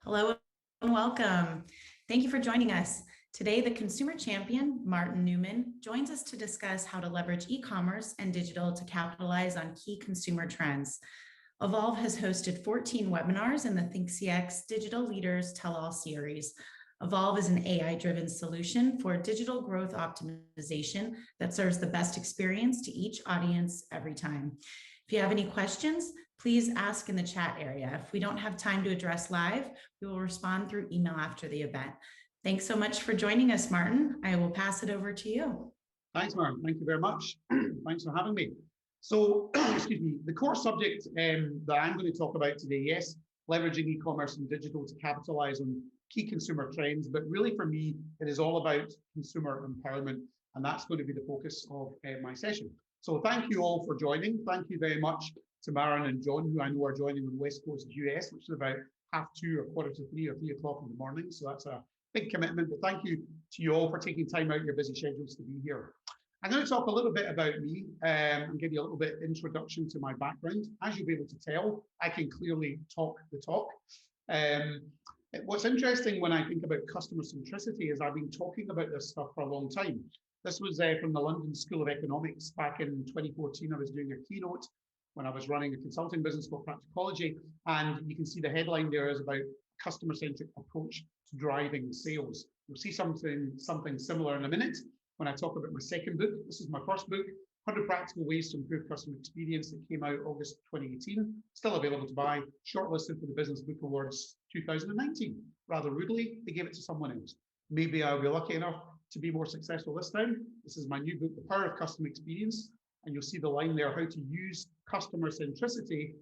Hello and welcome. Thank you for joining us. Today, the consumer champion, Martin Newman, joins us to discuss how to leverage e-commerce and digital to capitalize on key consumer trends. Evolve has hosted 14 webinars in the ThinkCX Digital Leaders Tell All series. Evolve is an AI-driven solution for digital growth optimization that serves the best experience to each audience every time. If you have any questions, please ask in the chat area. If we don't have time to address live, we will respond through email after the event. Thanks so much for joining us, Martin. I will pass it over to you. Thanks, Martin. Thank you very much. Thanks for having me. So, excuse me, the core subject that I'm going to talk about today, yes, leveraging e-commerce and digital to capitalize on key consumer trends, but really for me, it is all about consumer empowerment, and that's going to be the focus of my session. So thank you all for joining. Thank you very much to Maren and John, who I know are joining on the West Coast US, which is about 2:30 or 3 or 3 o'clock in the morning. So that's a big commitment, but thank you to you all for taking time out of your busy schedules to be here. I'm going to talk a little bit about me and give you a little bit of introduction to my background. As you'll be able to tell, I can clearly talk the talk. What's interesting when I think about customer centricity is I've been talking about this stuff for a long time. This was from the London School of Economics back in 2014. I was doing a keynote when I was running a consulting business called Practicology, and you can see the headline there is about customer-centric approach to driving sales. You'll see something similar in a minute when I talk about my second book. This is my first book, 100 Practical Ways to Improve Customer Experience, that came out August 2018. Still available to buy, shortlisted for the Business Book Awards 2019. Rather rudely, they gave it to someone else. Maybe I'll be lucky enough to be more successful this time. This is my new book, The Power of Customer Experience, and you'll see the line there, how to use customer centricity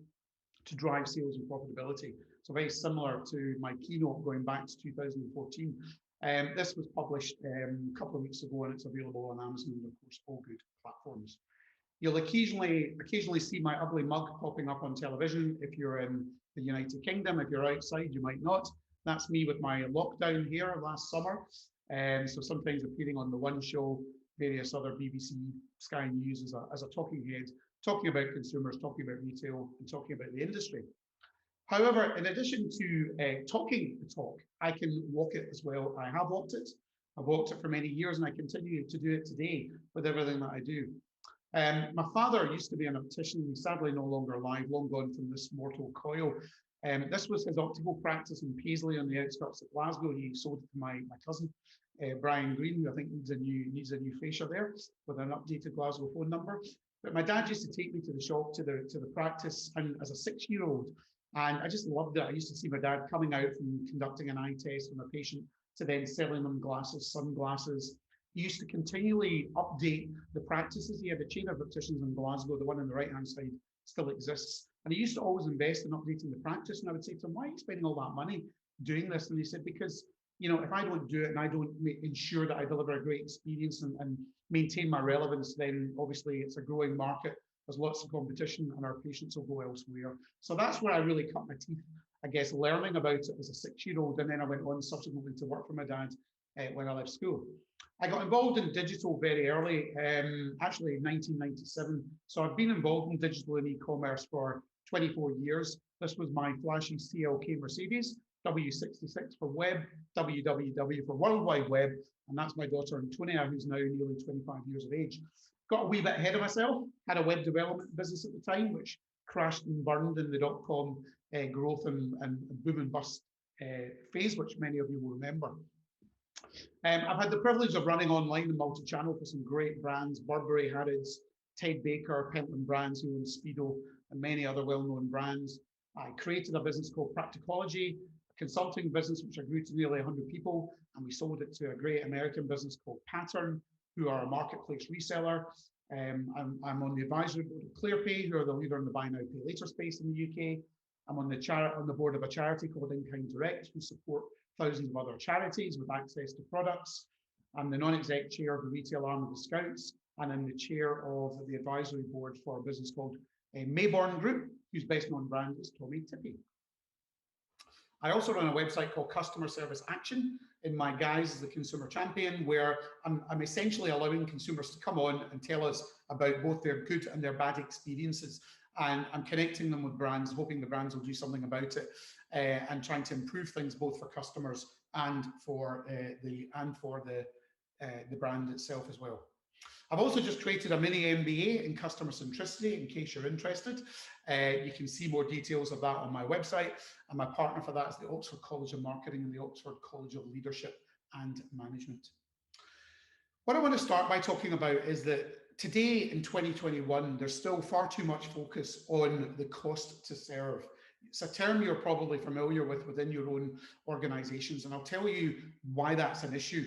to drive sales and profitability. So very similar to my keynote going back to 2014. This was published a couple of weeks ago, and it's available on Amazon and, of course, all good platforms. You'll occasionally see my ugly mug popping up on television if you're in the United Kingdom. If you're outside, you might not. That's me with my lockdown here last summer. So sometimes appearing on the One Show, various other BBC, Sky News as a talking head, talking about consumers, talking about retail, and talking about the industry. However, in addition to talking the talk, I can walk it as well. I have walked it. I've walked it for many years, and I continue to do it today with everything that I do. My father used to be an optician. He's sadly no longer alive, long gone from this mortal coil. This was his optical practice in Paisley on the outskirts of Glasgow. He sold it to my cousin, Brian Green, who I think needs a new fascia there with an updated Glasgow phone number. But my dad used to take me to the shop, to the practice, and as a 6-year-old, and I just loved it. I used to see my dad coming out from conducting an eye test on a patient to then selling them glasses, sunglasses. He used to continually update the practices. He had a chain of opticians in Glasgow. The one on the right-hand side still exists. And he used to always invest in updating the practice. And I would say to him, why are you spending all that money doing this? And he said, because, you know, if I don't do it and I don't ensure that I deliver a great experience and maintain my relevance, then obviously it's a growing market. There's lots of competition and our patients will go elsewhere. So that's where I really cut my teeth, I guess, learning about it as a 6-year-old. And then I went on subsequently to work for my dad when I left school. I got involved in digital very early, actually in 1997. So I've been involved in digital and e-commerce for 24 years. This was my flashy CLK Mercedes, W66 for web, WWW for World Wide Web. And that's my daughter Antonia, who's now nearly 25 years of age. Got a wee bit ahead of myself, had a web development business at the time, which crashed and burned in the dot-com growth and boom and bust phase, which many of you will remember. I've had the privilege of running online and multi-channel for some great brands, Burberry, Harrods, Ted Baker, Pentland Brands, who owns Speedo, and many other well-known brands. I created a business called Practicology, a consulting business which I grew to nearly 100 people, and we sold it to a great American business called Pattern, who are a marketplace reseller. I'm on the advisory board of ClearPay, who are the leader in the buy now, pay later space in the UK. I'm on the board of a charity called In Kind Direct, who support thousands of other charities with access to products. I'm the non-exec chair of the retail arm of the Scouts, and I'm the chair of the advisory board for a business called Mayborn Group, whose best known brand is Tommy Tippy. I also run a website called Customer Service Action in my guise as the consumer champion, where I'm essentially allowing consumers to come on and tell us about both their good and their bad experiences. and I'm connecting them with brands, hoping the brands will do something about it, and trying to improve things both for customers and for the brand itself as well. I've also just created a mini MBA in customer centricity in case you're interested. You can see more details of that on my website, and my partner for that is the Oxford College of Marketing and the Oxford College of Leadership and Management. What I want to start by talking about is that today in 2021, there's still far too much focus on the cost to serve. It's a term you're probably familiar with within your own organizations, and I'll tell you why that's an issue.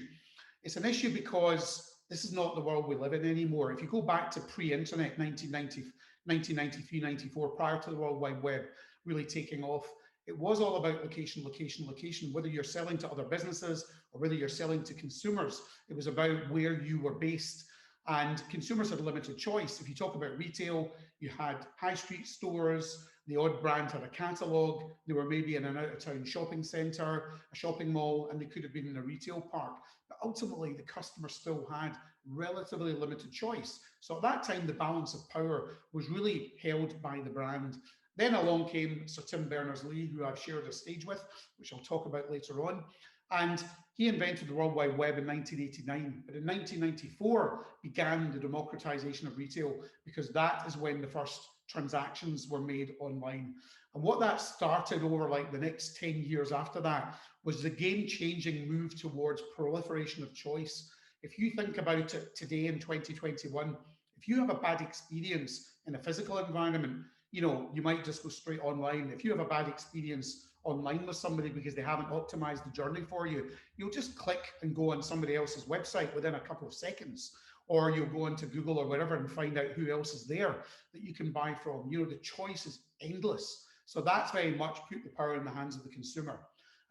It's an issue because this is not the world we live in anymore. If you go back to pre-internet, 1993, 94, prior to the World Wide Web really taking off, it was all about location, location, location. Whether you're selling to other businesses or whether you're selling to consumers, it was about where you were based. And consumers had a limited choice. If you talk about retail, you had high street stores, the odd brand had a catalogue, they were maybe in an out-of-town shopping centre, a shopping mall, and they could have been in a retail park. But ultimately, the customer still had relatively limited choice. So at that time, the balance of power was really held by the brand. Then along came Sir Tim Berners-Lee, who I've shared a stage with, which I'll talk about later on. And he invented the World Wide Web in 1989. But in 1994 began the democratization of retail, because that is when the first transactions were made online. And what that started over like the next 10 years after that was the game-changing move towards proliferation of choice. If you think about it today in 2021, if you have a bad experience in a physical environment, you might just go straight online. If you have a bad experience online with somebody because they haven't optimized the journey for you, you'll just click and go on somebody else's website within a couple of seconds, or you'll go into Google or whatever and find out who else is there that you can buy from. The choice is endless. So that's very much put the power in the hands of the consumer.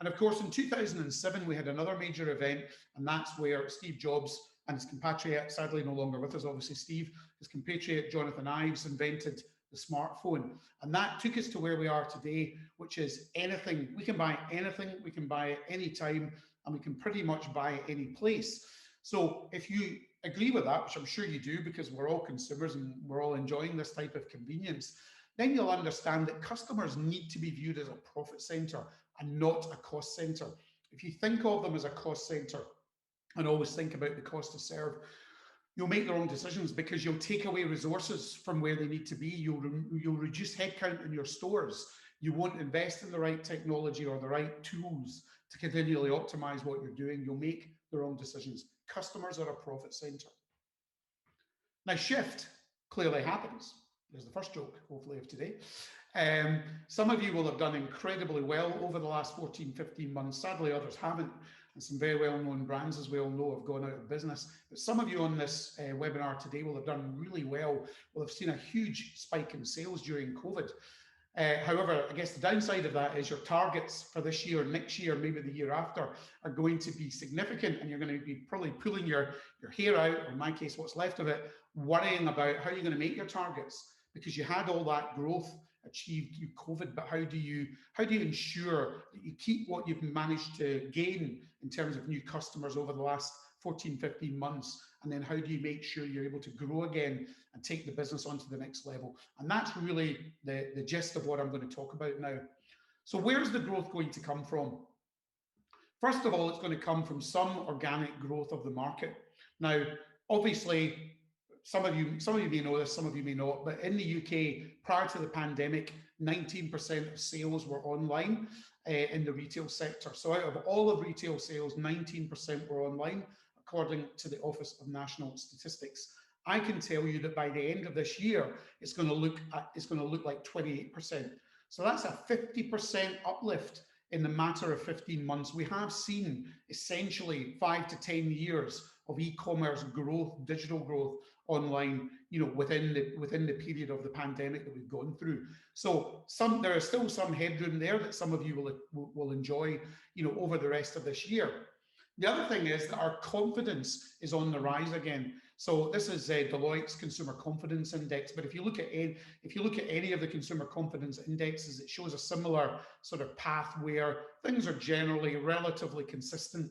And of course, in 2007, we had another major event, and that's where Steve Jobs and his compatriot, sadly no longer with us, obviously Steve, his compatriot Jonathan Ives invented the smartphone. And that took us to where we are today, which is anything. We can buy anything, we can buy it any time, and we can pretty much buy it any place. So if you agree with that, which I'm sure you do, because we're all consumers and we're all enjoying this type of convenience, then you'll understand that customers need to be viewed as a profit center and not a cost center. If you think of them as a cost center and always think about the cost to serve, you'll make the wrong decisions, because you'll take away resources from where they need to be. You'll reduce headcount in your stores. You won't invest in the right technology or the right tools to continually optimize what you're doing. You'll make the wrong decisions. Customers are a profit center. Now, shift clearly happens. There's the first joke, hopefully, of today. Some of you will have done incredibly well over the last 14, 15 months. Sadly, others haven't. And some very well-known brands, as we all know, have gone out of business. But some of you on this webinar today will have done really well, will have seen a huge spike in sales during COVID. However, I guess the downside of that is your targets for this year, next year, maybe the year after, are going to be significant, and you're going to be probably pulling your hair out, or in my case, what's left of it, worrying about how you're going to make your targets, because you had all that growth achieved through COVID. But how do you ensure that you keep what you've managed to gain in terms of new customers over the last 14, 15 months? And then how do you make sure you're able to grow again and take the business onto the next level? And that's really the gist of what I'm going to talk about now. So where's the growth going to come from? First of all, it's going to come from some organic growth of the market. Now, obviously, some of you may know this, some of you may not, but in the UK, prior to the pandemic, 19% of sales were online in the retail sector. So out of all of retail sales, 19% were online, according to the Office of National Statistics. I can tell you that by the end of this year, it's going to look like 28%. So that's a 50% uplift in the matter of 15 months. We have seen essentially 5 to 10 years of e-commerce growth, digital growth online, within the period of the pandemic that we've gone through. So there is still some headroom there that some of you will enjoy, over the rest of this year. The other thing is that our confidence is on the rise again. So this is Deloitte's Consumer Confidence Index. But if you look at any of the consumer confidence indexes, it shows a similar sort of path where things are generally relatively consistent,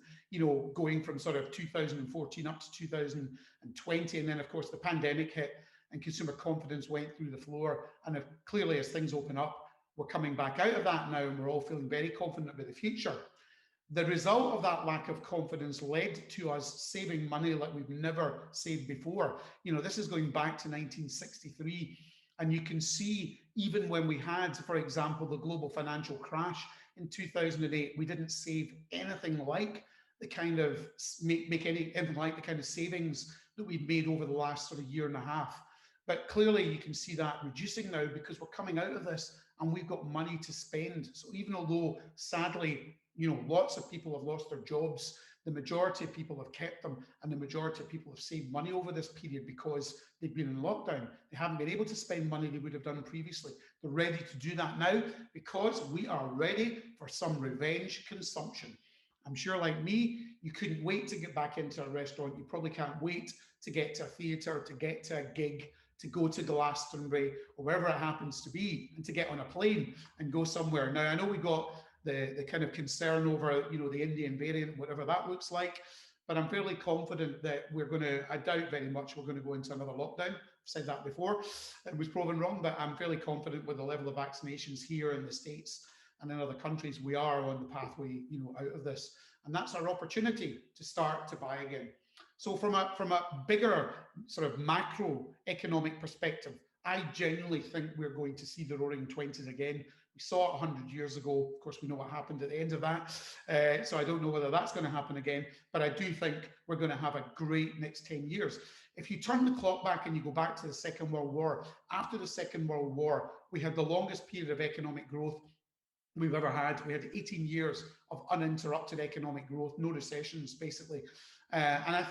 going from sort of 2014 up to 2020. And then, of course, the pandemic hit. and consumer confidence went through the floor. And if, clearly, as things open up, we're coming back out of that now, and we're all feeling very confident about the future. The result of that lack of confidence led to us saving money like we've never saved before. You know, this is going back to 1963. And you can see, even when we had, for example, the global financial crash in 2008, we didn't save anything like the kind of, anything like the kind of savings that we've made over the last sort of year and a half. But clearly you can see that reducing now because we're coming out of this and we've got money to spend. So even although, sadly, you know, lots of people have lost their jobs, the majority of people have kept them, and the majority of people have saved money over this period because they've been in lockdown. They haven't been able to spend money they would have done previously. They're ready to do that now because we are ready for some revenge consumption. I'm sure, like me, you couldn't wait to get back into a restaurant. You probably can't wait to get to a theatre, to get to a gig, to go to Glastonbury or wherever it happens to be, and to get on a plane and go somewhere. Now, I know we got the kind of concern over, you know, the Indian variant, whatever that looks like, but I'm fairly confident that we're going to, I doubt very much we're going to go into another lockdown. I've said that before. It was proven wrong, but I'm fairly confident with the level of vaccinations here in the States and in other countries, we are on the pathway, you know, out of this. And that's our opportunity to start to buy again. So from a bigger sort of macroeconomic perspective, I genuinely think we're going to see the roaring 20s again. We saw it 100 years ago. Of course, we know what happened at the end of that. So I don't know whether that's going to happen again, but I do think we're going to have a great next 10 years. If you turn the clock back and you go back to the Second World War, after the Second World War, we had the longest period of economic growth we've ever had. We had 18 years of uninterrupted economic growth, no recessions, basically. And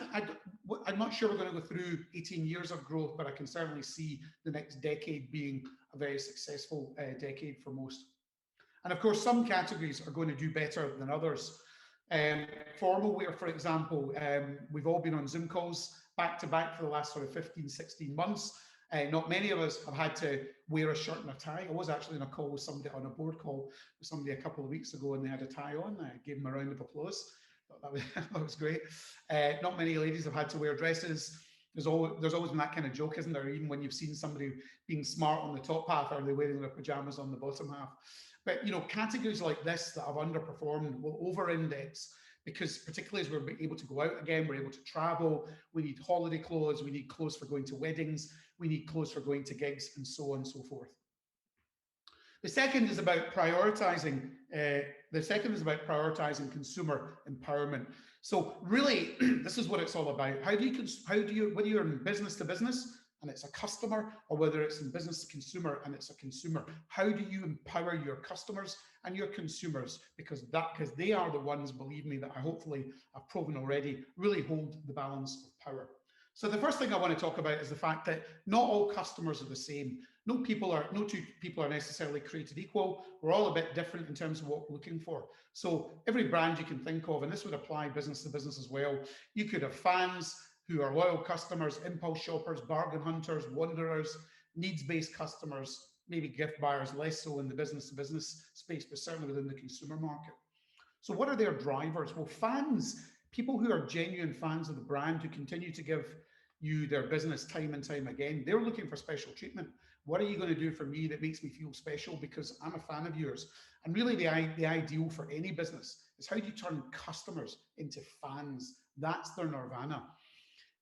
I'm not sure we're going to go through 18 years of growth, but I can certainly see the next decade being a very successful decade for most. And of course, some categories are going to do better than others. Formal wear, for example, we've all been on Zoom calls back to back for the last sort of 15, 16 months. Not many of us have had to wear a shirt and a tie. I was actually in a call with somebody, on a board call with somebody a couple of weeks ago, and they had a tie on. I gave them a round of applause. That was great. Not many ladies have had to wear dresses. There's always been that kind of joke, isn't there? Even when you've seen somebody being smart on the top half, are they wearing their pajamas on the bottom half? But you know, categories like this that have underperformed will over-index, because particularly as we're able to go out again, we're able to travel, we need holiday clothes, we need clothes for going to weddings, we need clothes for going to gigs, and so on and so forth. The second is about prioritizing. Consumer empowerment. So really, this is what it's all about. Whether you're in business to business and it's a customer, or whether it's in business to consumer and it's a consumer, how do you empower your customers and your consumers? Because they are the ones, believe me, that I hopefully have proven already, really hold the balance of power. So the first thing I want to talk about is the fact that not all customers are the same. No two people are necessarily created equal. We're all a bit different in terms of what we're looking for. So every brand you can think of, and this would apply business to business as well, you could have fans who are loyal customers, impulse shoppers, bargain hunters, wanderers, needs-based customers, maybe gift buyers, less so in the business to business space, but certainly within the consumer market. So what are their drivers? Well, fans, people who are genuine fans of the brand, who continue to give you their business time and time again, they're looking for special treatment. What are you going to do for me that makes me feel special because I'm a fan of yours? And really the ideal for any business is, how do you turn customers into fans? That's their nirvana.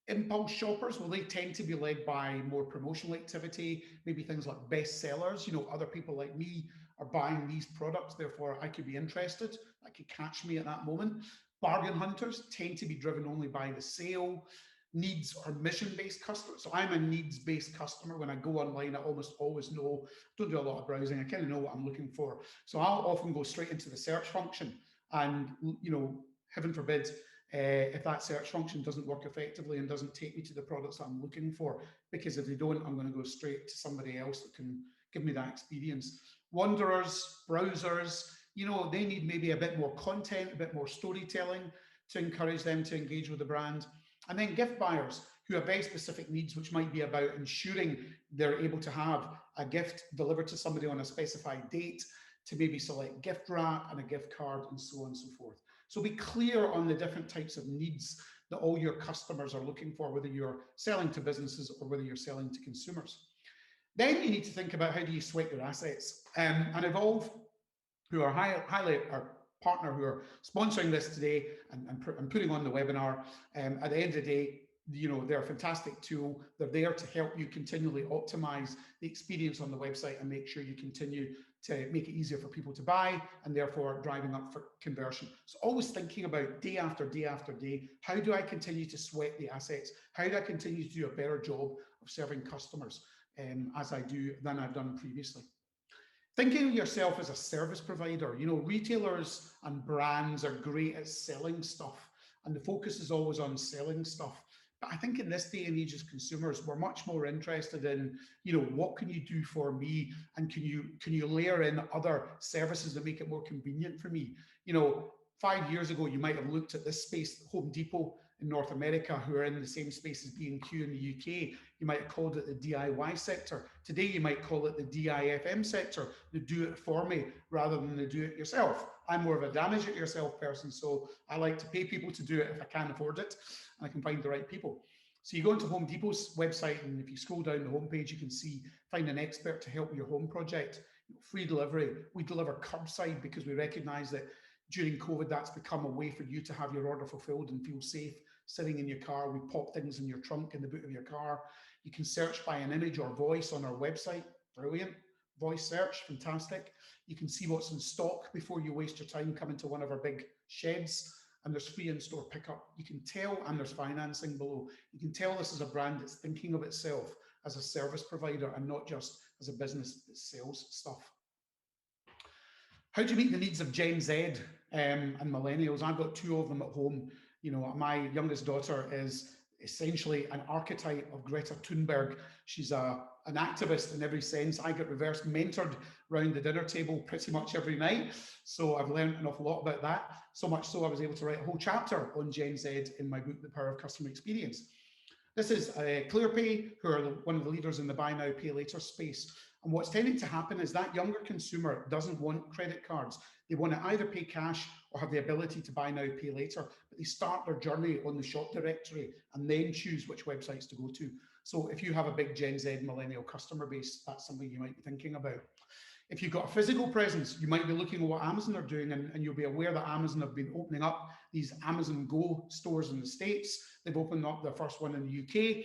Impulse shoppers, well, they tend to be led by more promotional activity, maybe things like bestsellers. You know, other people like me are buying these products, therefore I could be interested. That could catch me at that moment. Bargain hunters tend to be driven only by the sale. Needs or mission-based customers. So I'm a needs-based customer. When I go online, I almost always know, don't do a lot of browsing, I kind of know what I'm looking for. So I'll often go straight into the search function, and, you know, heaven forbid, if that search function doesn't work effectively and doesn't take me to the products that I'm looking for, because if they don't, I'm going to go straight to somebody else that can give me that experience. Wanderers, browsers, you know, they need maybe a bit more content, a bit more storytelling to encourage them to engage with the brand. And then gift buyers, who have very specific needs, which might be about ensuring they're able to have a gift delivered to somebody on a specified date, to maybe select gift wrap and a gift card, and so on and so forth. So be clear on the different types of needs that all your customers are looking for, whether you're selling to businesses or whether you're selling to consumers. Then you need to think about how do you sweat your assets. And Evolve, who are highly our partner, who are sponsoring this today and putting on the webinar, at the end of the day, they're a fantastic tool. They're there to help you continually optimize the experience on the website and make sure you continue to make it easier for people to buy and therefore driving up for conversion. So always thinking about day after day after day, how do I continue to sweat the assets? How do I continue to do a better job of serving customers as I do than I've done previously? Thinking of yourself as a service provider, retailers and brands are great at selling stuff, and the focus is always on selling stuff. But I think in this day and age as consumers, we're much more interested in, what can you do for me? And can you layer in other services that make it more convenient for me? 5 years ago, you might have looked at this space, Home Depot in North America, who are in the same space as B&Q in the UK. You might have called it the DIY sector. Today, you might call it the DIFM sector, the do it for me rather than the do it yourself. I'm more of a damage it yourself person, so I like to pay people to do it if I can afford it and I can find the right people. So you go into Home Depot's website, and if you scroll down the homepage, you can see find an expert to help with your home project. Free delivery. We deliver curbside because we recognize that during COVID, that's become a way for you to have your order fulfilled and feel safe sitting in your car. We pop things in your trunk, in the boot of your car. You can search by an image or voice on our website. Brilliant. Voice search, fantastic. You can see what's in stock before you waste your time coming to one of our big sheds. And there's free in-store pickup. You can tell, and there's financing below. You can tell this is a brand that's thinking of itself as a service provider and not just as a business that sells stuff. How do you meet the needs of Gen Z and millennials? I've got two of them at home. My youngest daughter is essentially an archetype of Greta Thunberg. She's an activist in every sense. I get reverse mentored around the dinner table pretty much every night. So I've learned an awful lot about that. So much so I was able to write a whole chapter on Gen Z in my book, The Power of Customer Experience. This is ClearPay, who are one of the leaders in the buy now, pay later space. And what's tending to happen is that younger consumer doesn't want credit cards. They want to either pay cash or have the ability to buy now, pay later, but they start their journey on the shop directory and then choose which websites to go to. So if you have a big Gen Z millennial customer base, that's something you might be thinking about. If you've got a physical presence, you might be looking at what Amazon are doing, and you'll be aware that Amazon have been opening up these Amazon Go stores in the States. They've opened up their first one in the UK.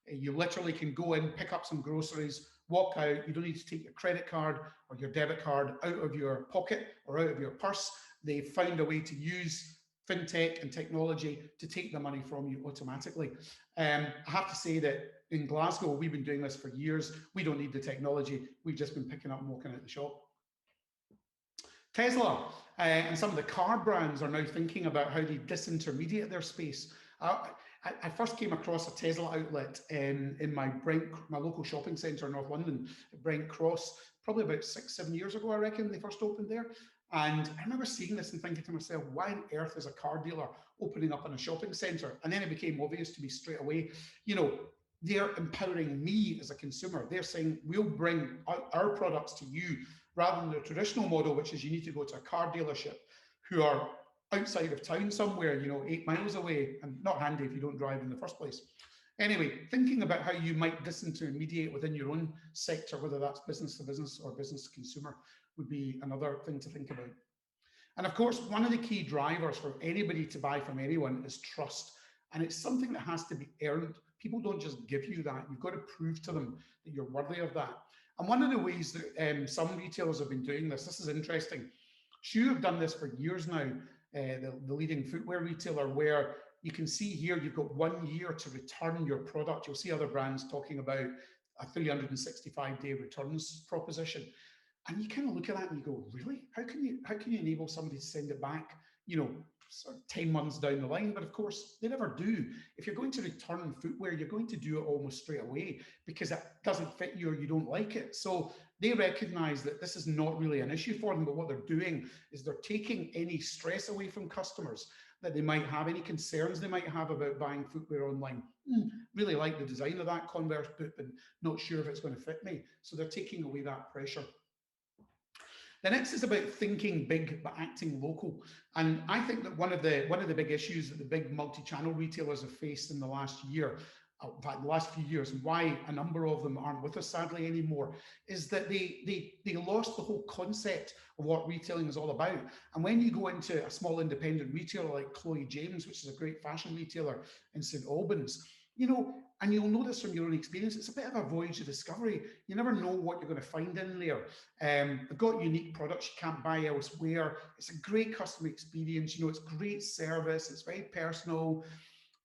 You literally can go in, pick up some groceries, walk out. You don't need to take your credit card or your debit card out of your pocket or out of your purse. They've found a way to use fintech and technology to take the money from you automatically. I have to say that in Glasgow, we've been doing this for years. We don't need the technology. We've just been picking up and walking out the shop. Tesla and some of the car brands are now thinking about how they disintermediate their space. I first came across a Tesla outlet in my local shopping centre in North London, at Brent Cross, probably about 6-7 years ago, I reckon they first opened there. And I remember seeing this and thinking to myself, why on earth is a car dealer opening up in a shopping centre? And then it became obvious to me straight away, they're empowering me as a consumer. They're saying, we'll bring our products to you rather than the traditional model, which is you need to go to a car dealership who are outside of town somewhere, 8 miles away, and not handy if you don't drive in the first place. Anyway, thinking about how you might disintermediate within your own sector, whether that's business to business or business to consumer, would be another thing to think about. And of course, one of the key drivers for anybody to buy from anyone is trust. And it's something that has to be earned. People don't just give you that. You've got to prove to them that you're worthy of that. And one of the ways that some retailers have been doing this is interesting. Shoe have done this for years now, the leading footwear retailer, where you can see here, you've got 1 year to return your product. You'll see other brands talking about a 365-day returns proposition. And you kind of look at that and you go, really? How can you enable somebody to send it back, sort of 10 months down the line? But of course, they never do. If you're going to return footwear, you're going to do it almost straight away because it doesn't fit you or you don't like it. So they recognize that this is not really an issue for them, but what they're doing is they're taking any stress away from customers that they might have, any concerns they might have about buying footwear online. Really like the design of that Converse boot, but not sure if it's going to fit me. So they're taking away that pressure. The next is about thinking big but acting local. And I think that one of the big issues that the big multi-channel retailers have faced in the last year, in fact, the last few years, and why a number of them aren't with us sadly anymore, is that they lost the whole concept of what retailing is all about. And when you go into a small independent retailer like Chloe James, which is a great fashion retailer in St Albans, and you'll know this from your own experience, it's a bit of a voyage of discovery. You never know what you're going to find in there. They've got unique products you can't buy elsewhere. It's a great customer experience. It's great service. It's very personal.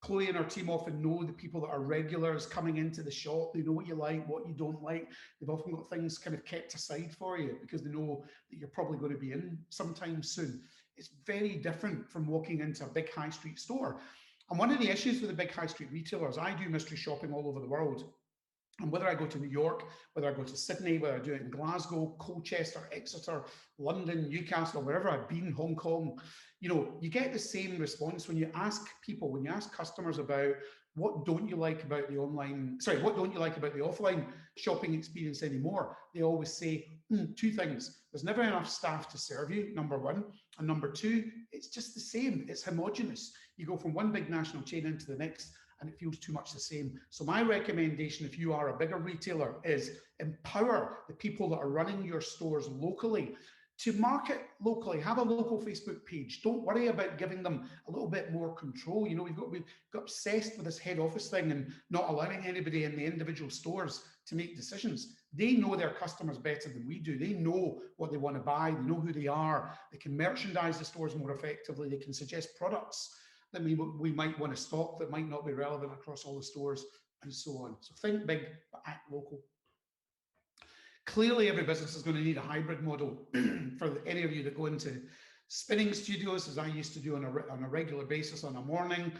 Chloe and her team often know the people that are regulars coming into the shop. They know what you like, what you don't like. They've often got things kind of kept aside for you because they know that you're probably going to be in sometime soon. It's very different from walking into a big high street store. And one of the issues with the big high street retailers, I do mystery shopping all over the world. And whether I go to New York, whether I go to Sydney, whether I do it in Glasgow, Colchester, Exeter, London, Newcastle, wherever I've been, Hong Kong, you get the same response when you ask people, when you ask customers about what don't you like about the what don't you like about the offline shopping experience anymore? They always say two things. There's never enough staff to serve you, number one. And number two, it's just the same. It's homogenous. You go from one big national chain into the next, and it feels too much the same. So my recommendation, if you are a bigger retailer, is empower the people that are running your stores locally to market locally. Have a local Facebook page. Don't worry about giving them a little bit more control. We've got obsessed with this head office thing and not allowing anybody in the individual stores to make decisions. They know their customers better than we do. They know what they want to buy. They know who they are. They can merchandise the stores more effectively. They can suggest products that we might want to stock that might not be relevant across all the stores, and so on. So think big, but act local. Clearly, every business is going to need a hybrid model. For any of you that go into spinning studios, as I used to do on a regular basis on a morning.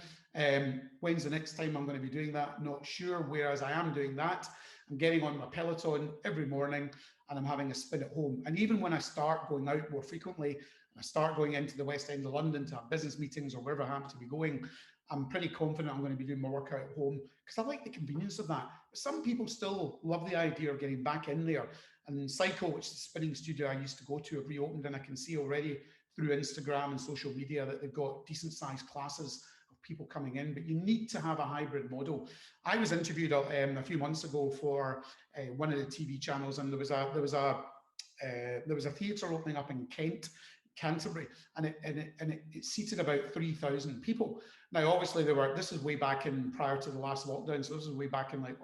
When's the next time I'm going to be doing that? Not sure. Whereas I am doing that, I'm getting on my Peloton every morning and I'm having a spin at home. And even when I start going out more frequently, I start going into the West End of London to have business meetings or wherever I happen to be going, I'm pretty confident I'm going to be doing my workout at home because I like the convenience of that. But some people still love the idea of getting back in there. And Cycle, which is the spinning studio I used to go to, have reopened, and I can see already through Instagram and social media that they've got decent sized classes of people coming in. But you need to have a hybrid model. I was interviewed a few months ago for one of the TV channels, and there was a theatre opening up in Canterbury, and it seated about 3,000 people. Now, obviously, this is way back in prior to the last lockdown, so this is way back in like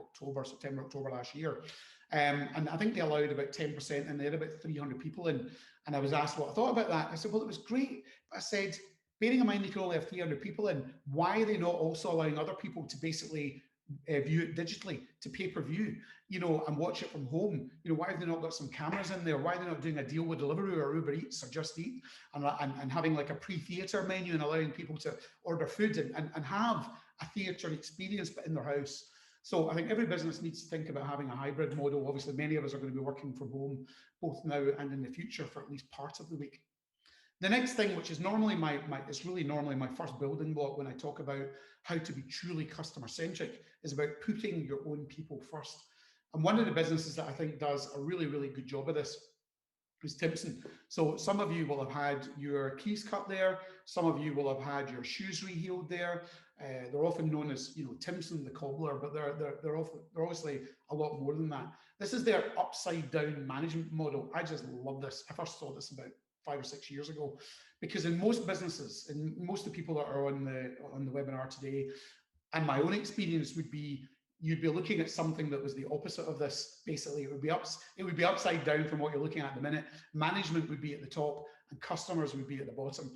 September, October last year. And I think they allowed about 10%, and they had about 300 people in. And I was asked what I thought about that. I said, well, it was great. But I said, bearing in mind they can only have 300 people in, why are they not also allowing other people to basically view it digitally, to pay-per-view, and watch it from home? Why have they not got some cameras in there? Why are they not doing a deal with Deliveroo or Uber Eats or Just Eat and having like a pre-theatre menu and allowing people to order food and have a theatre experience but in their house? So I think every business needs to think about having a hybrid model. Obviously, many of us are going to be working from home both now and in the future for at least part of the week. The next thing, which is normally my first building block when I talk about how to be truly customer-centric, is about putting your own people first. And one of the businesses that I think does a really, really good job of this is Timpson. So some of you will have had your keys cut there. Some of you will have had your shoes rehealed there. They're often known as, Timpson the cobbler, but they're obviously a lot more than that. This is their upside down management model. I just love this. I first saw this about 5 or 6 years ago, because in most businesses, and most of the people that are on the webinar today, and my own experience would be, you'd be looking at something that was the opposite of this. Basically, it would be upside down from what you're looking at the minute. Management would be at the top and customers would be at the bottom.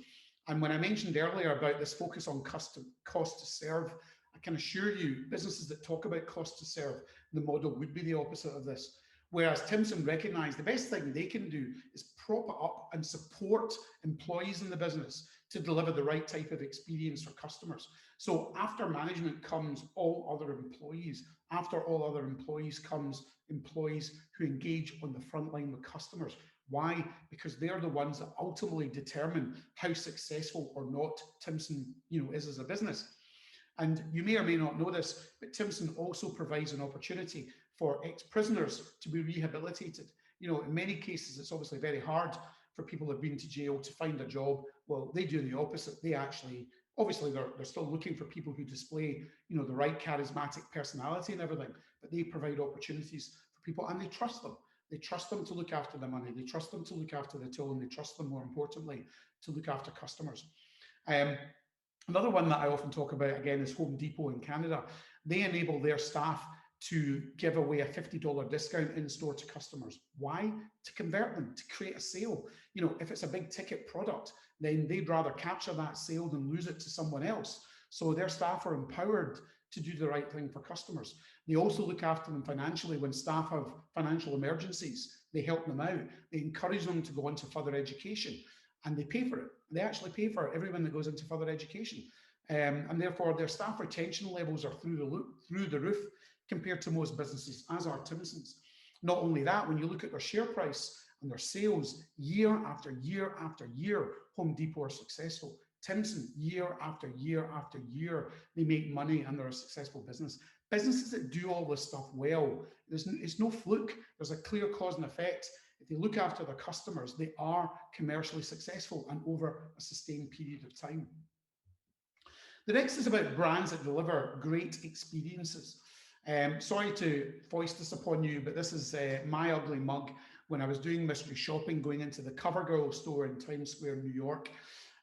And when I mentioned earlier about this focus on cost to serve, I can assure you, businesses that talk about cost to serve, the model would be the opposite of this. Whereas Timpson recognise the best thing they can do is prop up and support employees in the business to deliver the right type of experience for customers. So after management comes all other employees. After all other employees comes employees who engage on the front line with customers. Why? Because they're the ones that ultimately determine how successful or not Timpson is as a business. And you may or may not know this, but Timpson also provides an opportunity for ex-prisoners to be rehabilitated. In many cases, it's obviously very hard for people who have been to jail to find a job. Well, they do the opposite. They actually, obviously, they're still looking for people who display, the right charismatic personality and everything, but they provide opportunities for people, and they trust them. They trust them to look after the money. They trust them to look after the till, and they trust them, more importantly, to look after customers. Another one that I often talk about, again, is Home Depot in Canada. They enable their staff to give away a $50 discount in store to customers. Why? To convert them, to create a sale. If it's a big ticket product, then they'd rather capture that sale than lose it to someone else. So their staff are empowered to do the right thing for customers. They also look after them financially. When staff have financial emergencies, they help them out. They encourage them to go on to further education, and they pay for it. They actually pay for everyone that goes into further education. And therefore, their staff retention levels are through the roof compared to most businesses, as are Timson's. Not only that, when you look at their share price and their sales, year after year after year, Home Depot are successful. Timson, year after year after year, they make money and they're a successful business. Businesses that do all this stuff well, it's no fluke. There's a clear cause and effect. If they look after their customers, they are commercially successful and over a sustained period of time. The next is about brands that deliver great experiences. Sorry to foist this upon you, but this is my ugly mug when I was doing mystery shopping, going into the CoverGirl store in Times Square, New York.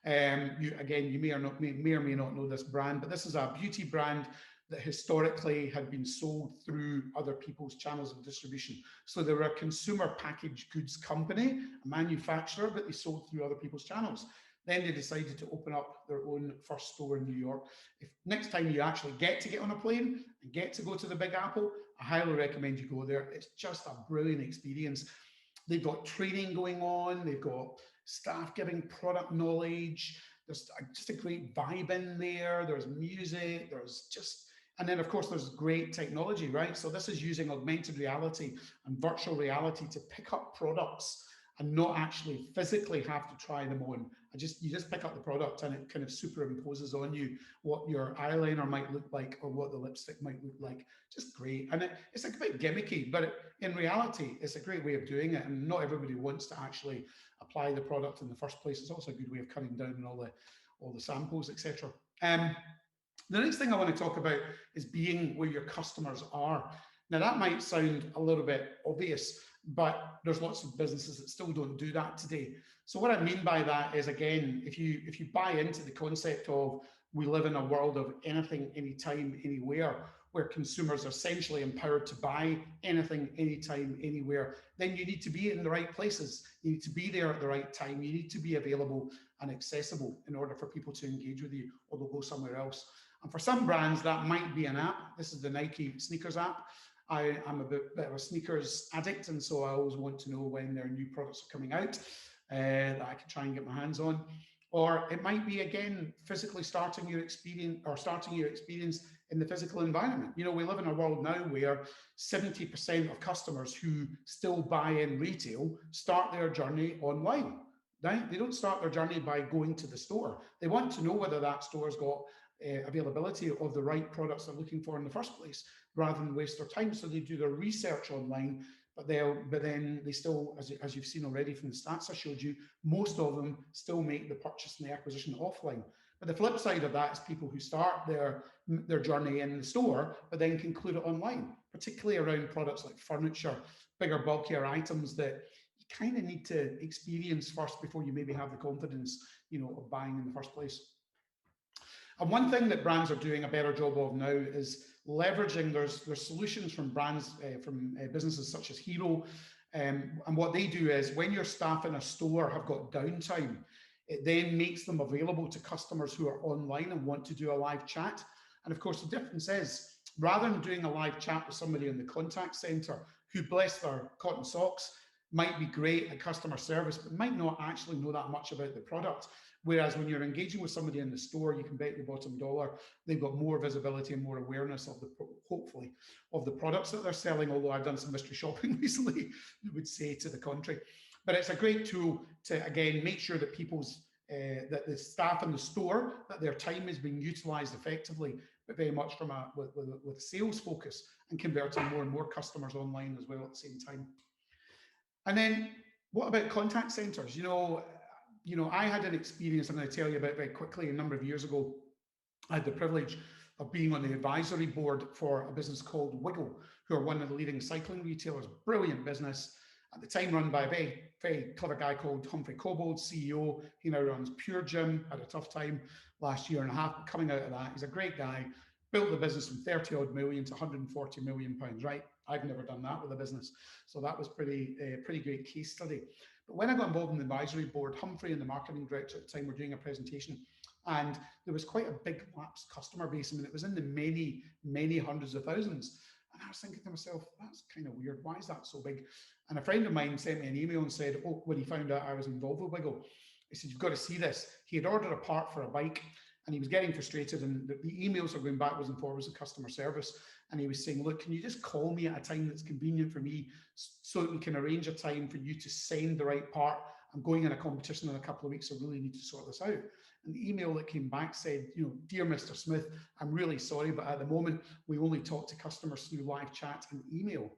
You may or may not know this brand, but this is a beauty brand that historically had been sold through other people's channels of distribution. So they were a consumer packaged goods company, a manufacturer, but they sold through other people's channels. Then they decided to open up their own first store in New York. If next time you actually get to get on a plane and get to go to the Big Apple, I highly recommend you go there. It's just a brilliant experience. They've got training going on. They've got staff giving product knowledge. There's just a great vibe in there. There's music. And then, of course, there's great technology, right? So this is using augmented reality and virtual reality to pick up products and not actually physically have to try them on. You just pick up the product and it kind of superimposes on you what your eyeliner might look like or what the lipstick might look like. Just great. And it's a bit gimmicky, but in reality, it's a great way of doing it. And not everybody wants to actually apply the product in the first place. It's also a good way of cutting down on all the samples, etc. The next thing I want to talk about is being where your customers are. Now, that might sound a little bit obvious, but there's lots of businesses that still don't do that today. So what I mean by that is, again, if you buy into the concept of we live in a world of anything, anytime, anywhere, where consumers are essentially empowered to buy anything, anytime, anywhere, then you need to be in the right places. You need to be there at the right time. You need to be available and accessible in order for people to engage with you, or they'll go somewhere else. And for some brands, that might be an app. This is the Nike sneakers app. I'm a bit of a sneakers addict, and so I always want to know when their new products are coming out that I can try and get my hands on. Or it might be, again, physically starting your experience in the physical environment. We live in a world now where 70% of customers who still buy in retail start their journey online. Right? They don't start their journey by going to the store. They want to know whether that store's got availability of the right products they're looking for in the first place, rather than waste their time. So they do their research online, but then they still, as you've seen already from the stats I showed you, most of them still make the purchase and the acquisition offline. But the flip side of that is people who start their journey in the store, but then conclude it online, particularly around products like furniture, bigger, bulkier items that you kind of need to experience first before you maybe have the confidence, of buying in the first place. And one thing that brands are doing a better job of now is leveraging their solutions from brands, from businesses such as Hero. And what they do is, when your staff in a store have got downtime, it then makes them available to customers who are online and want to do a live chat. And of course, the difference is, rather than doing a live chat with somebody in the contact center who, bless their cotton socks, might be great at customer service, but might not actually know that much about the product. Whereas when you're engaging with somebody in the store, you can bet your bottom dollar they've got more visibility and more awareness of hopefully, of the products that they're selling. Although I've done some mystery shopping recently, you would say to the contrary. But it's a great tool to, again, make sure that that the staff in the store, that their time is being utilized effectively, but very much from with a sales focus, and converting more and more customers online as well at the same time. And then what about contact centers? I had an experience I'm going to tell you about very quickly a number of years ago. I had the privilege of being on the advisory board for a business called Wiggle, who are one of the leading cycling retailers. Brilliant business. At the time run by a very, very clever guy called Humphrey Cobold, CEO. He now runs Pure Gym, had a tough time last year and a half, but coming out of that, he's a great guy. Built the business from 30 odd million to 140 million pounds, right? I've never done that with a business. So that was pretty great case study. But when I got involved in the advisory board, Humphrey and the marketing director at the time were doing a presentation, and there was quite a big lapsed customer base. I mean, it was in the many, many hundreds of thousands. And I was thinking to myself, that's kind of weird. Why is that so big? And a friend of mine sent me an email and said, oh, when he found out I was involved with Wiggle, he said, you've got to see this. He had ordered a part for a bike and he was getting frustrated, and the emails were going backwards and forwards to customer service. And he was saying, look, can you just call me at a time that's convenient for me so that we can arrange a time for you to send the right part? I'm going in a competition in a couple of weeks. I really need to sort this out. And the email that came back said, dear Mr. Smith, I'm really sorry, but at the moment, we only talk to customers through live chat and email.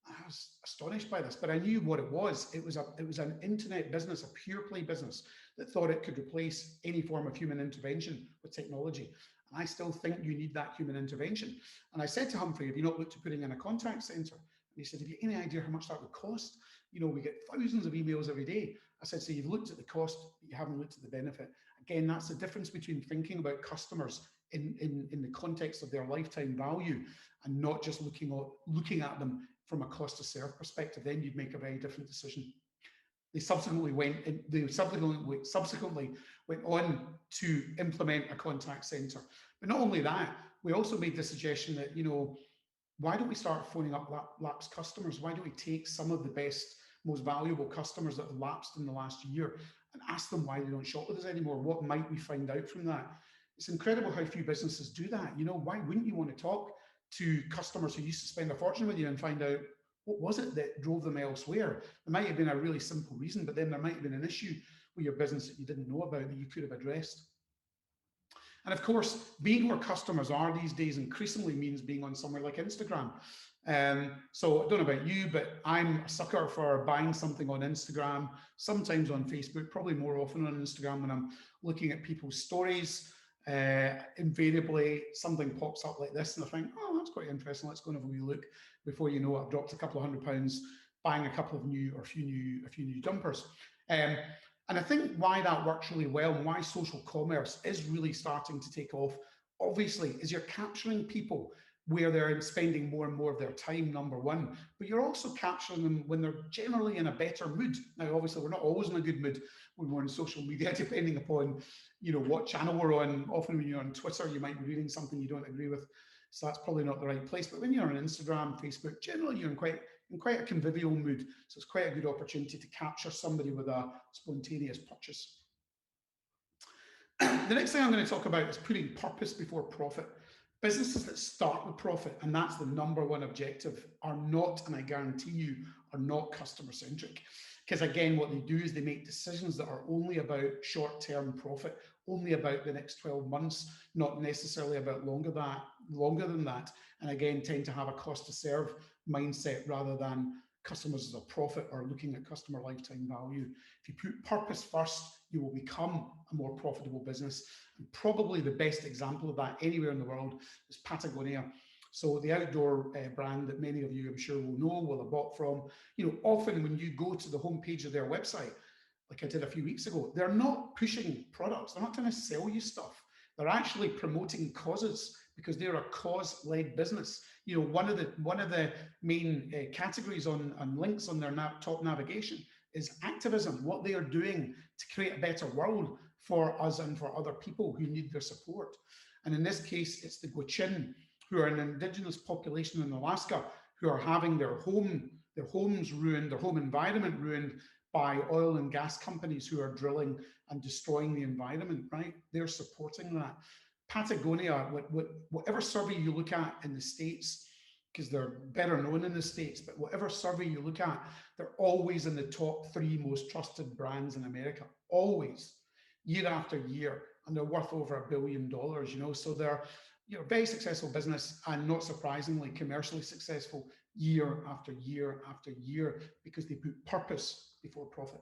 I was astonished by this, but I knew what it was. It was an internet business, a pure play business that thought it could replace any form of human intervention with technology. And I still think you need that human intervention. And I said to Humphrey, have you not looked at putting in a contact center? And he said, have you any idea how much that would cost? We get thousands of emails every day. I said, so you've looked at the cost, but you haven't looked at the benefit. Again, that's the difference between thinking about customers in the context of their lifetime value and not just looking at them from a cost to serve perspective. Then you'd make a very different decision. They subsequently went on to implement a contact center. But not only that, we also made the suggestion that, why don't we start phoning up lapsed customers? Why don't we take some of the best, most valuable customers that have lapsed in the last year and ask them why they don't shop with us anymore? What might we find out from that? It's incredible how few businesses do that. Why wouldn't you want to talk to customers who used to spend a fortune with you and find out what was it that drove them elsewhere? There might have been a really simple reason, but then there might have been an issue with your business that you didn't know about that you could have addressed. And of course, being where customers are these days increasingly means being on somewhere like Instagram. So I don't know about you, but I'm a sucker for buying something on Instagram, sometimes on Facebook, probably more often on Instagram when I'm looking at people's stories. Invariably, something pops up like this and I think, oh, that's quite interesting. Let's go and have a wee look. Before you know it, I've dropped a couple of £100 buying a couple of a few new jumpers. And I think why that works really well and why social commerce is really starting to take off, obviously, is you're capturing people where they're spending more and more of their time, number one, but you're also capturing them when they're generally in a better mood. Now, obviously, we're not always in a good mood when we're on social media, depending upon, what channel we're on. Often when you're on Twitter, you might be reading something you don't agree with. So that's probably not the right place. But when you're on Instagram, Facebook, generally you're in quite a convivial mood. So it's quite a good opportunity to capture somebody with a spontaneous purchase. The next thing I'm going to talk about is putting purpose before profit. Businesses that start with profit, and that's the number one objective, are not, and I guarantee you, are not customer centric. Because again, what they do is they make decisions that are only about short-term profit, only about the next 12 months, not necessarily about longer than that. And again, tend to have a cost to serve mindset rather than customers as a profit or looking at customer lifetime value. If you put purpose first, you will become a more profitable business. And probably the best example of that anywhere in the world is Patagonia. So the outdoor brand that many of you, I'm sure, will have bought from, often when you go to the homepage of their website, like I did a few weeks ago, they're not pushing products. They're not trying to sell you stuff. They're actually promoting causes because they're a cause-led business. One of the main categories on links on their top navigation is activism, what they are doing to create a better world for us and for other people who need their support. And in this case, it's the Gwich'in, who are an indigenous population in Alaska, who are having their homes ruined, their home environment ruined by oil and gas companies who are drilling and destroying the environment, right? They're supporting that. Patagonia, whatever survey you look at in the States, because they're better known in the States, but whatever survey you look at, they're always in the top 3 most trusted brands in America, always, year after year, and they're worth over $1 billion, so they're very successful business, and not surprisingly, commercially successful, year after year after year because they put purpose before profit.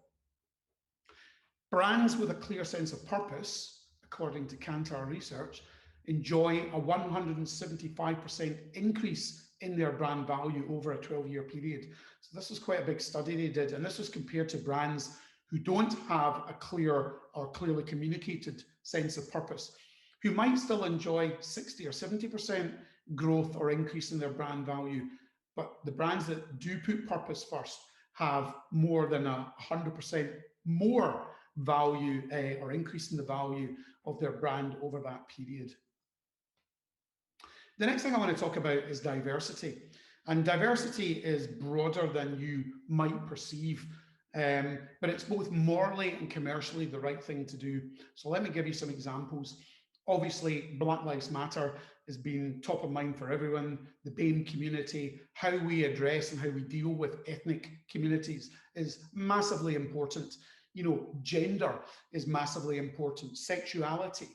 Brands with a clear sense of purpose, according to Kantar research, enjoy a 175% increase in their brand value over a 12-year period. So this was quite a big study they did, and this was compared to brands who don't have a clear or clearly communicated sense of purpose, who might still enjoy 60 or 70% growth or increase in their brand value. But the brands that do put purpose first have more than 100% more value or increase in the value of their brand over that period. The next thing I want to talk about is diversity. And diversity is broader than you might perceive, but it's both morally and commercially the right thing to do. So let me give you some examples. Obviously, Black Lives Matter has been top of mind for everyone. The BAME community, how we address and how we deal with ethnic communities is massively important. You know, gender is massively important. Sexuality,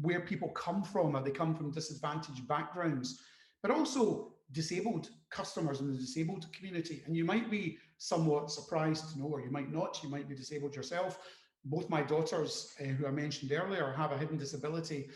where people come from, or they come from disadvantaged backgrounds, but also disabled customers in the disabled community. And you might be somewhat surprised to know, or you might not, you might be disabled yourself. Both my daughters, who I mentioned earlier, have a hidden disability.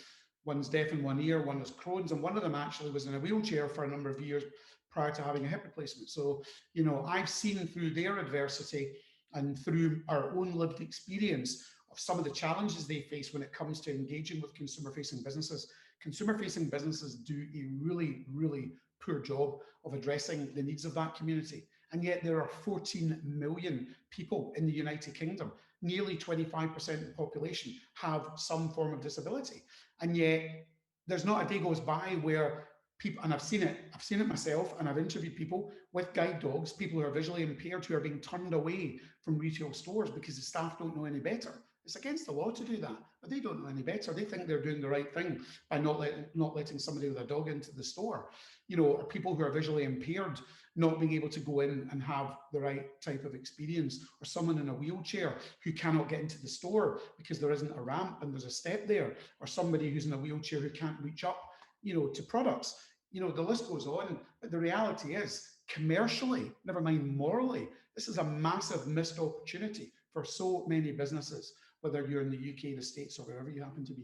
One's deaf in one ear, one has Crohn's, and one of them actually was in a wheelchair for a number of years prior to having a hip replacement. So, you know, I've seen through their adversity and through our own lived experience of some of the challenges they face when it comes to engaging with consumer-facing businesses. Consumer-facing businesses do a really, really poor job of addressing the needs of that community. And yet there are 14 million people in the United Kingdom. Nearly 25% of the population have some form of disability. And yet there's not a day goes by where people, and I've seen it myself, and I've interviewed people with guide dogs, people who are visually impaired, who are being turned away from retail stores because the staff don't know any better. It's against the law to do that, but they don't know any better. They think they're doing the right thing by not letting somebody with a dog into the store. You know, or people who are visually impaired not being able to go in and have the right type of experience, or someone in a wheelchair who cannot get into the store because there isn't a ramp and there's a step there, or somebody who's in a wheelchair who can't reach up, you know, to products. You know, the list goes on, but the reality is, commercially, never mind morally, this is a massive missed opportunity for so many businesses, whether you're in the UK, the States, or wherever you happen to be.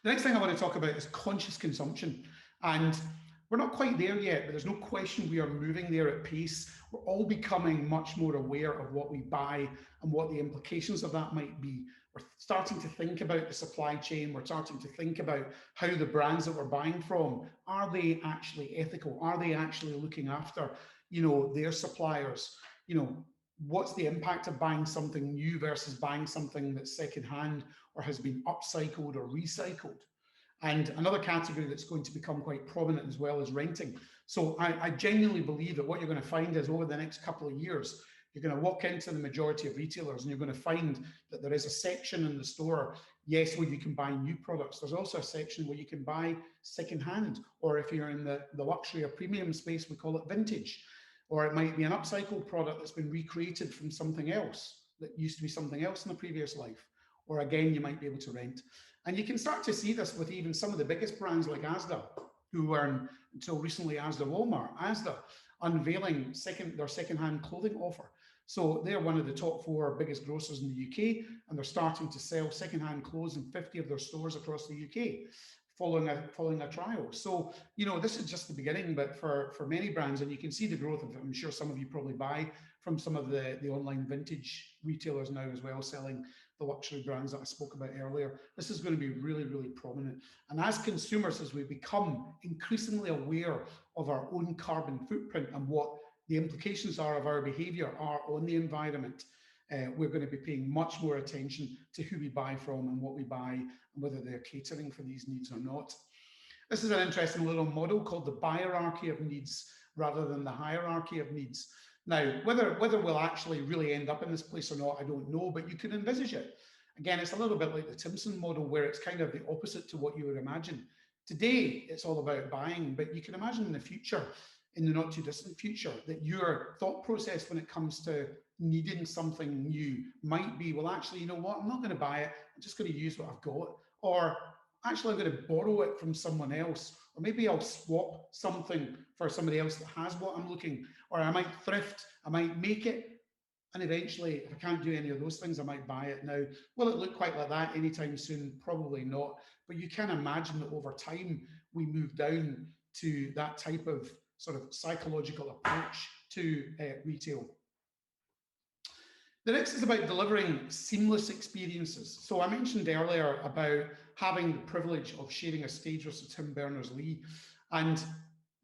The next thing I want to talk about is conscious consumption. And we're not quite there yet, but there's no question we are moving there at pace. We're all becoming much more aware of what we buy and what the implications of that might be. We're starting to think about the supply chain. We're starting to think about how the brands that we're buying from, are they actually ethical? Are they actually looking after, you know, their suppliers? You know, what's the impact of buying something new versus buying something that's secondhand or has been upcycled or recycled? And another category that's going to become quite prominent as well is renting. So I genuinely believe that what you're going to find is over the next couple of years, you're going to walk into the majority of retailers and you're going to find that there is a section in the store, yes, where you can buy new products. There's also a section where you can buy secondhand, or if you're in the luxury or premium space, we call it vintage. Or it might be an upcycled product that's been recreated from something else that used to be something else in the previous life. Or again, you might be able to rent. And you can start to see this with even some of the biggest brands like Asda, who were until recently Asda Walmart, Asda unveiling their secondhand clothing offer. So they're one of the top 4 biggest grocers in the UK, and they're starting to sell secondhand clothes in 50 of their stores across the UK, following a trial. So, you know, this is just the beginning, but for many brands, and you can see the growth of it. I'm sure some of you probably buy from some of the online vintage retailers now as well, selling the luxury brands that I spoke about earlier. This is going to be really, really prominent. And as consumers, as we become increasingly aware of our own carbon footprint and what the implications are of our behavior are on the environment, we're going to be paying much more attention to who we buy from and what we buy and whether they're catering for these needs or not. This is an interesting little model called the Bioarchy of Needs rather than the hierarchy of needs. Now, whether we'll actually really end up in this place or not, I don't know, but you can envisage it. Again, it's a little bit like the Timson model, where it's kind of the opposite to what you would imagine. Today, it's all about buying, but you can imagine in the future, in the not too distant future, that your thought process when it comes to needing something new might be, well, actually, you know what, I'm not going to buy it. I'm just going to use what I've got. Or actually, I'm going to borrow it from someone else, or maybe I'll swap something for somebody else that has what I'm looking, or I might thrift, I might make it, and eventually, if I can't do any of those things, I might buy it. Now, will it look quite like that anytime soon? Probably not. But you can imagine that over time, we move down to that type of sort of psychological approach to retail. The next is about delivering seamless experiences. So I mentioned earlier about having the privilege of sharing a stage with Sir Tim Berners-Lee. And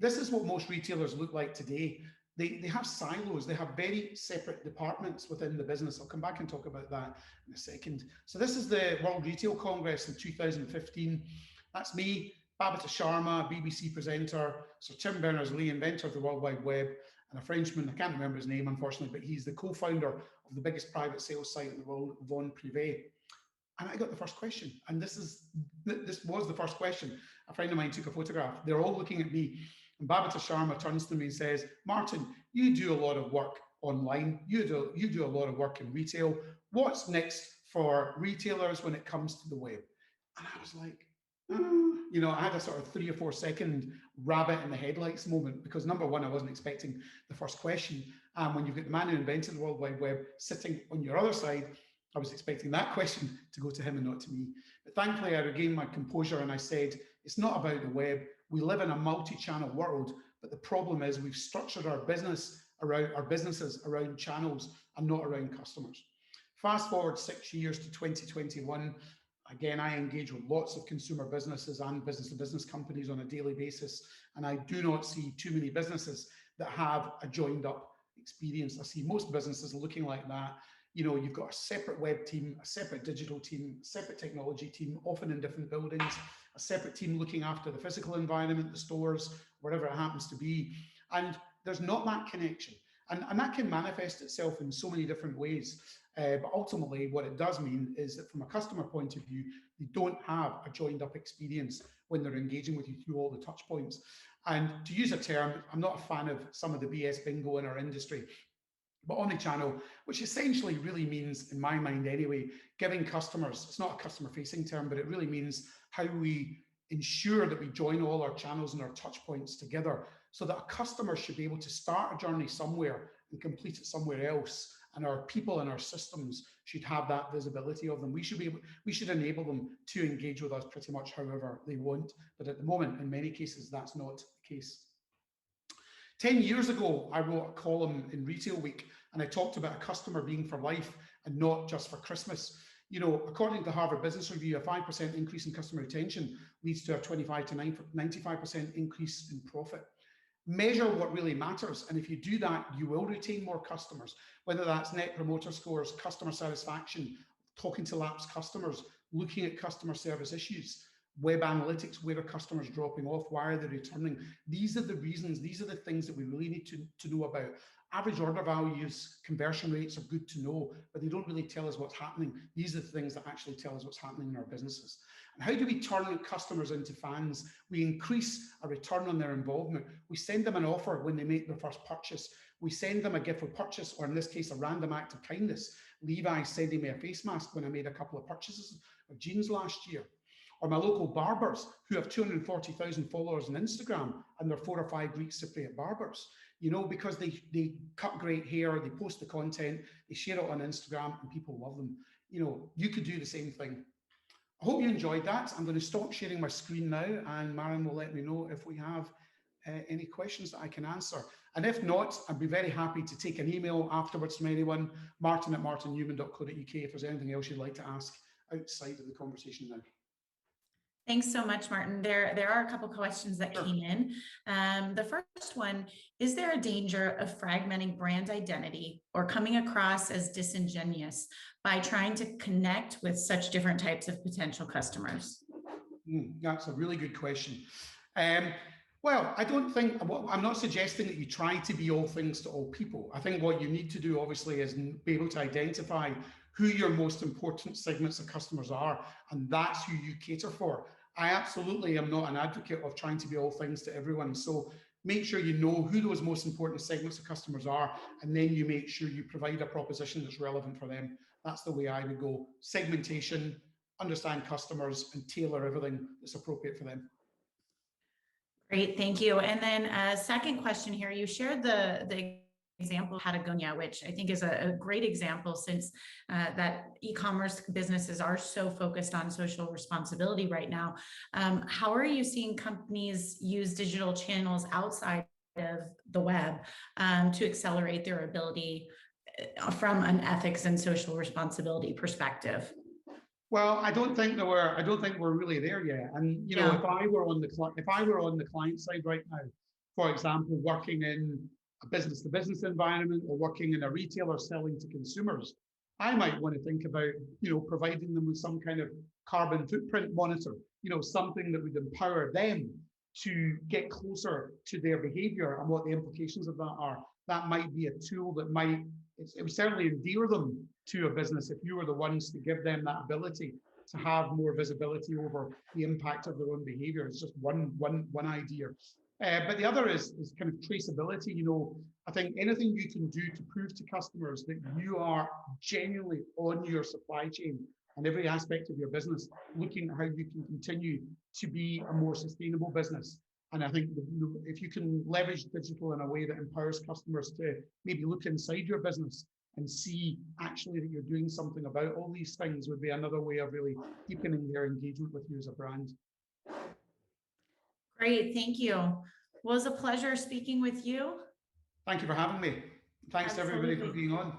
this is what most retailers look like today. They have silos, they have very separate departments within the business. I'll come back and talk about that in a second. So this is the World Retail Congress in 2015. That's me, Babita Sharma, BBC presenter, Sir Tim Berners-Lee, inventor of the World Wide Web, and a Frenchman, I can't remember his name, unfortunately, but he's the co-founder of the biggest private sales site in the world, Von Privé. And I got the first question, and this was the first question. A friend of mine took a photograph. They're all looking at me, and Babita Sharma turns to me and says, "Martin, you do a lot of work online. You do a lot of work in retail. What's next for retailers when it comes to the web?" And I was like, you know, I had a sort of 3 or 4 second rabbit in the headlights moment, because number one, I wasn't expecting the first question. When you've got the man who invented the World Wide Web sitting on your other side, I was expecting that question to go to him and not to me. But thankfully, I regained my composure and I said, it's not about the web. We live in a multi-channel world, but the problem is we've structured our businesses around channels and not around customers. Fast forward 6 years to 2021. Again, I engage with lots of consumer businesses and business-to-business companies on a daily basis, and I do not see too many businesses that have a joined-up experience. I see most businesses looking like that. You know, you've got a separate web team, a separate digital team, a separate technology team, often in different buildings, a separate team looking after the physical environment, the stores, wherever it happens to be. And there's not that connection. And that can manifest itself in so many different ways. But ultimately, what it does mean is that from a customer point of view, they don't have a joined up experience when they're engaging with you through all the touch points. And to use a term, I'm not a fan of some of the BS bingo in our industry, but omnichannel, which essentially really means, in my mind anyway, giving customers, it's not a customer facing term, but it really means how we ensure that we join all our channels and our touch points together so that a customer should be able to start a journey somewhere and complete it somewhere else. And our people and our systems should have that visibility of them. We should enable them to engage with us pretty much however they want. But at the moment, in many cases, that's not the case. 10 years ago, I wrote a column in Retail Week, and I talked about a customer being for life and not just for Christmas. You know, according to Harvard Business Review, a 5% increase in customer retention leads to a 25 to 95% increase in profit. Measure what really matters, and if you do that, you will retain more customers, whether that's net promoter scores, customer satisfaction, talking to lapsed customers, looking at customer service issues, web analytics, where are customers dropping off, why are they returning? These are the reasons, these are the things that we really need to know about. Average order values, conversion rates are good to know, but they don't really tell us what's happening. These are the things that actually tell us what's happening in our businesses. And how do we turn customers into fans? We increase a return on their involvement. We send them an offer when they make their first purchase. We send them a gift of purchase, or in this case, a random act of kindness. Levi's sending me a face mask when I made a couple of purchases of jeans last year. Or my local barbers who have 240,000 followers on Instagram, and they're 4 or 5 Greek Cypriot barbers, you know, because they cut great hair, they post the content, they share it on Instagram, and people love them. You know, you could do the same thing. I hope you enjoyed that. I'm going to stop sharing my screen now, and Maren will let me know if we have any questions that I can answer. And if not, I'd be very happy to take an email afterwards from anyone, martin@martinnewman.co.uk, if there's anything else you'd like to ask outside of the conversation now. Thanks so much, Martin. There are a couple questions that came in. The first one, is there a danger of fragmenting brand identity or coming across as disingenuous by trying to connect with such different types of potential customers? That's a really good question. Well, I don't think, I'm not suggesting that you try to be all things to all people. I think what you need to do, obviously, is be able to identify who your most important segments of customers are, and that's who you cater for. I absolutely am not an advocate of trying to be all things to everyone. So make sure you know who those most important segments of customers are, and then you make sure you provide a proposition that's relevant for them. That's the way I would go. Segmentation, understand customers, and tailor everything that's appropriate for them. Great, thank you. And then a second question here, you shared the example of Patagonia, which I think is a great example since that e-commerce businesses are so focused on social responsibility right now. How are you seeing companies use digital channels outside of the web to accelerate their ability from an ethics and social responsibility perspective? Well, I don't think we're really there yet. And you know, if I were on the client side right now, for example, working in a business-to-business environment or working in a retailer selling to consumers, I might want to think about, you know, providing them with some kind of carbon footprint monitor, you know, something that would empower them to get closer to their behavior and what the implications of that are. That might be a tool that it would certainly endear them to a business if you were the ones to give them that ability to have more visibility over the impact of their own behavior. It's just one idea. But the other is kind of traceability. You know, I think anything you can do to prove to customers that you are genuinely on your supply chain and every aspect of your business, looking at how you can continue to be a more sustainable business. And I think if you can leverage digital in a way that empowers customers to maybe look inside your business and see actually that you're doing something about all these things, would be another way of really deepening their engagement with you as a brand. Great, thank you. Well, it was a pleasure speaking with you. Thank you for having me. Thanks to everybody for being on.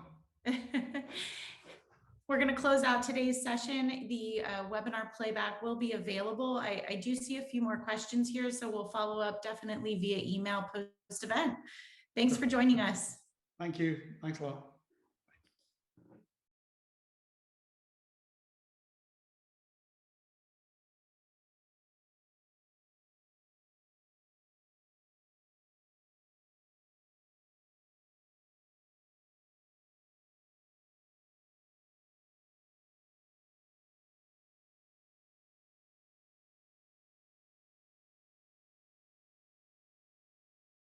We're going to close out today's session. The webinar playback will be available. I do see a few more questions here, so we'll follow up definitely via email post-event. Thanks for joining us. Thank you. Thanks a lot.